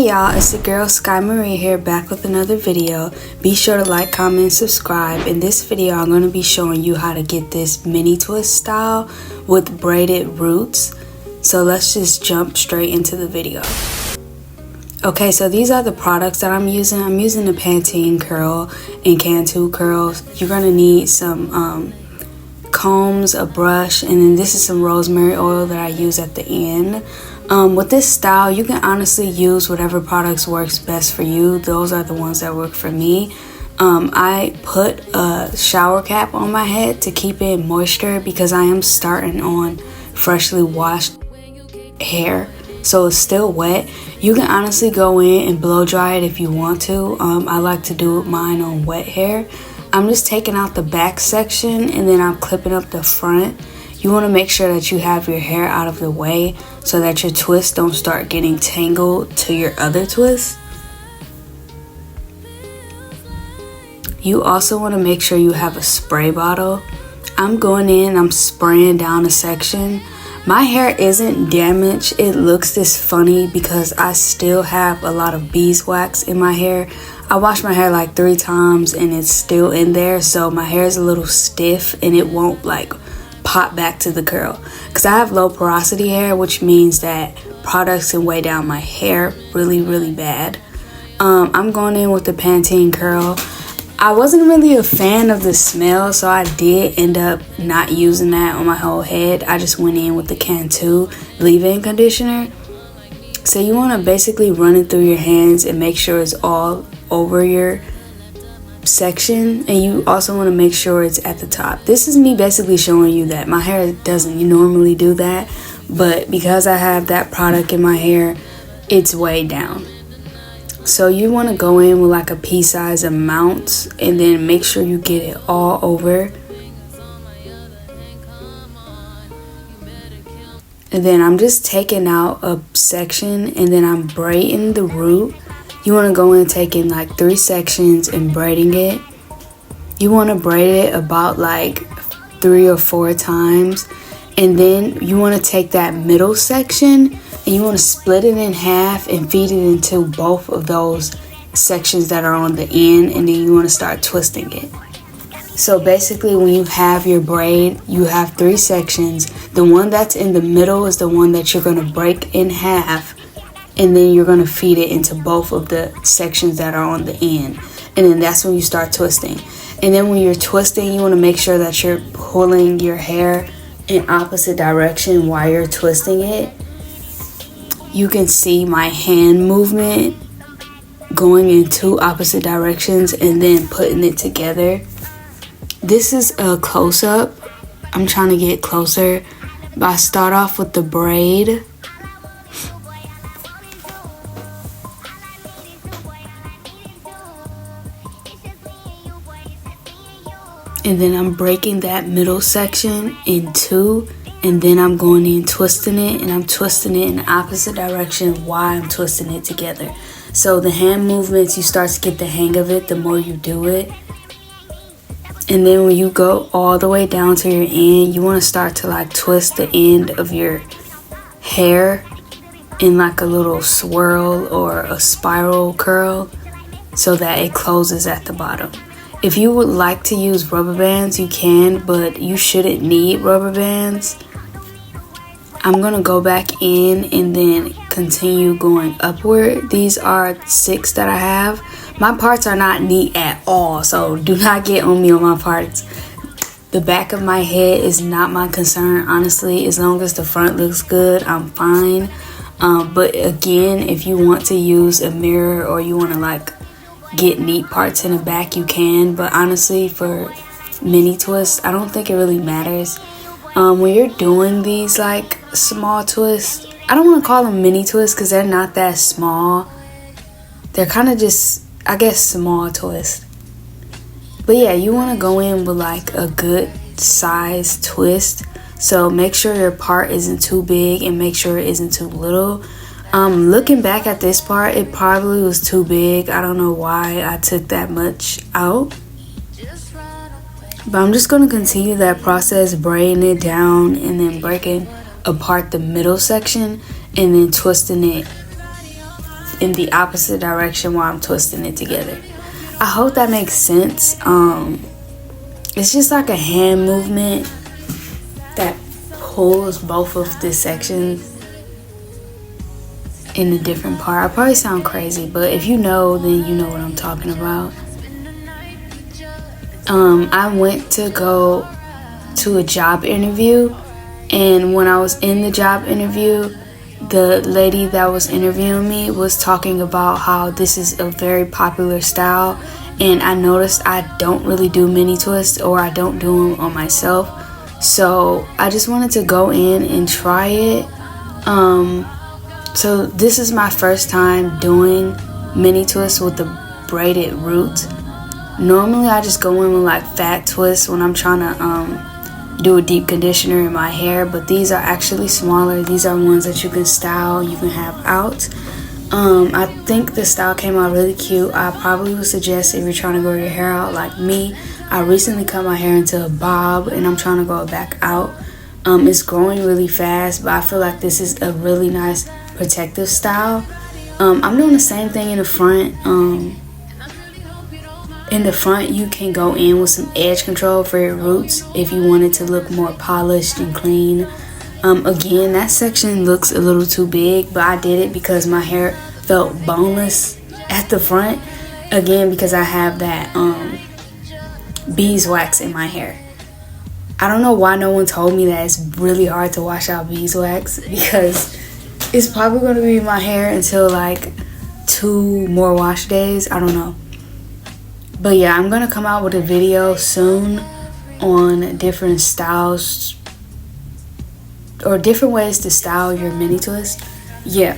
Hey y'all, it's the girl Sky Marie here, back with another video. Be sure to like, comment, and subscribe. In this video, I'm going to be showing you how to get this mini twist style with braided roots. So let's just jump straight into the video. Okay, so these are the products that I'm using. I'm using the Pantene curl and Cantu curls. You're going to need some combs, a brush, and then this is some rosemary oil that I use at the end. With this style, you can honestly use whatever products works best for you. Those are the ones that work for me. I put a shower cap on my head to keep in moisture because I am starting on freshly washed hair, so it's still wet. You can honestly go in and blow dry it if you want to. I like to do mine on wet hair. I'm just taking out the back section and then I'm clipping up the front. You want to make sure that you have your hair out of the way so that your twists don't start getting tangled to your other twists. You also want to make sure you have a spray bottle. I'm going in, I'm spraying down a section. My hair isn't damaged. It looks this funny because I still have a lot of beeswax in my hair. I wash my hair like 3 times and it's still in there, so my hair is a little stiff and it won't like pop back to the curl because I have low porosity hair, which means that products can weigh down my hair really bad. I'm going in with the Pantene curl. I wasn't really a fan of the smell, so I did end up not using that on my whole head. I just went in with the Cantu leave-in conditioner. So you want to basically run it through your hands and make sure it's all over your section, and you also want to make sure it's at the top. This is me basically showing you that my hair doesn't normally do that, but because I have that product in my hair, it's way down. So you want to go in with like a pea size amount and then make sure you get it all over. And then I'm just taking out a section and then I'm braiding the root. You want to go in taking like 3 sections and braiding it. You want to braid it about like 3 or 4 times. And then you want to take that middle section and you want to split it in half and feed it into both of those sections that are on the end. And then you want to start twisting it. So basically when you have your braid, you have 3 sections. The one that's in the middle is the one that you're going to break in half. And then you're going to feed it into both of the sections that are on the end. And then that's when you start twisting. And then when you're twisting, you want to make sure that you're pulling your hair in opposite direction while you're twisting it. You can see my hand movement going in 2 opposite directions and then putting it together. This is a close-up. I'm trying to get closer. But I start off with the braid. And then I'm breaking that middle section in 2. And then I'm going in twisting it. And I'm twisting it in the opposite direction while I'm twisting it together. So the hand movements, you start to get the hang of it the more you do it. And then when you go all the way down to your end, you want to start to like twist the end of your hair in like a little swirl or a spiral curl so that it closes at the bottom. If you would like to use rubber bands, you can, but you shouldn't need rubber bands. I'm going to go back in and then continue going upward. These are 6 that I have. My parts are not neat at all, so do not get on me on my parts. The back of my head is not my concern, honestly. As long as the front looks good, I'm fine. But again, if you want to use a mirror or you want to like get neat parts in the back, you can. But honestly, for mini twists, I don't think it really matters. When you're doing these like small twists, I don't want to call them mini twists because they're not that small. They're kind of just, I guess, small twists. But yeah, you want to go in with like a good size twist. So make sure your part isn't too big and make sure it isn't too little. Looking back at this part, it probably was too big. I don't know why I took that much out. But I'm just going to continue that process, braiding it down and then breaking apart the middle section and then twisting it in the opposite direction while I'm twisting it together. I hope that makes sense. It's just like a hand movement that pulls both of the sections in a different part. I probably sound crazy, but if you know, then you know what I'm talking about. I went to go to a job interview, and when I was in the job interview, the lady that was interviewing me was talking about how this is a very popular style, and I noticed I don't really do mini twists, or I don't do them on myself. So I just wanted to go in and try it. So this is my first time doing mini twists with the braided roots. Normally I just go in with like fat twists when I'm trying to do a deep conditioner in my hair, but these are actually smaller. These are ones that you can style, you can have out. I think the style came out really cute. I probably would suggest if you're trying to grow your hair out like me. I recently cut my hair into a bob and I'm trying to grow it back out. It's growing really fast, but I feel like this is a really nice protective style. I'm doing the same thing in the front. In the front, you can go in with some edge control for your roots if you want it to look more polished and clean. Again, that section looks a little too big, but I did it because my hair felt boneless at the front. Again, because I have that beeswax in my hair. I don't know why no one told me that it's really hard to wash out beeswax, because it's probably going to be in my hair until like 2 more wash days. I don't know. But yeah, I'm going to come out with a video soon on different styles or different ways to style your mini twist. Yeah.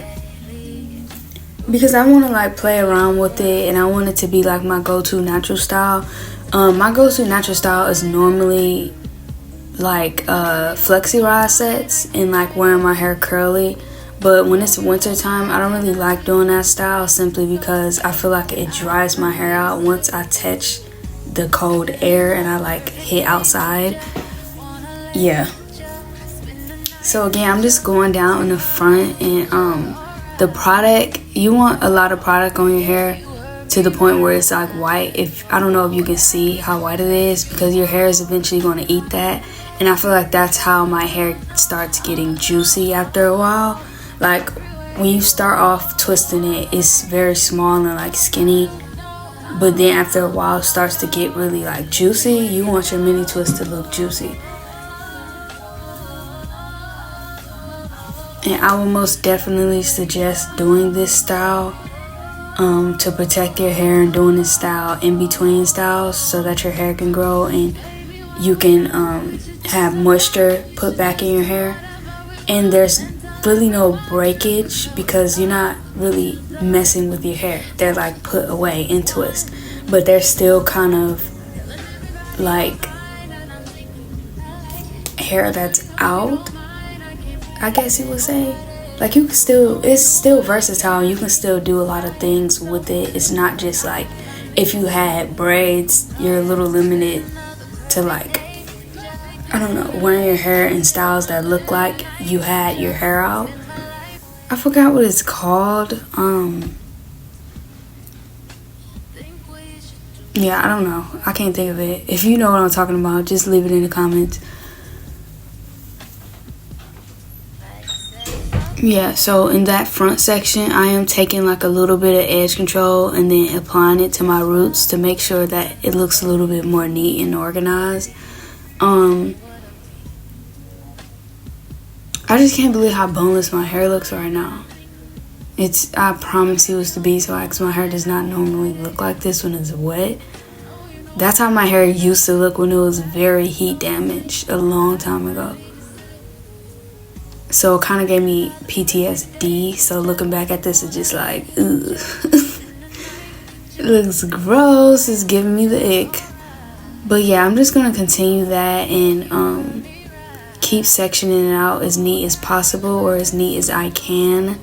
Because I want to like play around with it, and I want it to be like my go-to natural style. My go-to natural style is normally like flexi rod sets and like wearing my hair curly. But when it's winter time, I don't really like doing that style, simply because I feel like it dries my hair out once I touch the cold air and I like hit outside. Yeah. So again, I'm just going down in the front, and the product, you want a lot of product on your hair to the point where it's like white. I don't know if you can see how white it is, because your hair is eventually going to eat that. And I feel like that's how my hair starts getting juicy after a while. Like when you start off twisting it, it's very small and like skinny, but then after a while it starts to get really like juicy. You want your mini twist to look juicy. And I will most definitely suggest doing this style to protect your hair, and doing this style in between styles so that your hair can grow and you can have moisture put back in your hair. And there's really no breakage because you're not really messing with your hair. They're like put away in twist, but they're still kind of like hair that's out, I guess you would say. Like you can still, it's still versatile. You can still do a lot of things with it. It's not just like if you had braids, you're a little limited to like, I don't know, wearing your hair in styles that look like you had your hair out. I forgot what it's called. Yeah, I don't know. I can't think of it. If you know what I'm talking about, just leave it in the comments. Yeah, so in that front section, I am taking like a little bit of edge control and then applying it to my roots to make sure that it looks a little bit more neat and organized. I just can't believe how boneless my hair looks right now. I promise you it's the beeswax. My hair does not normally look like this when it's wet. That's how my hair used to look when it was very heat damaged a long time ago. So it kind of gave me PTSD. So looking back at this, it's just like, ugh. It looks gross. It's giving me the ick. But yeah, I'm just going to continue that and keep sectioning it out as neat as possible, or as neat as I can.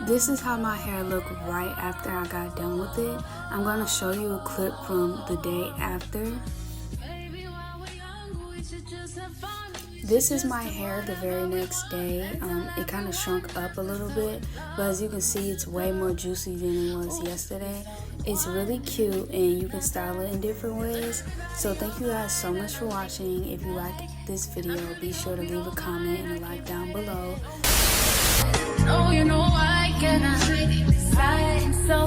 This is how my hair looked right after I got done with it. I'm going to show you a clip from the day after. This is my hair the very next day. It kind of shrunk up a little bit, but as you can see, it's way more juicy than it was yesterday. It's really cute and you can style it in different ways. So thank you guys so much for watching. If you like this video, be sure to leave a comment and a like down below. No, you know I cannot decide so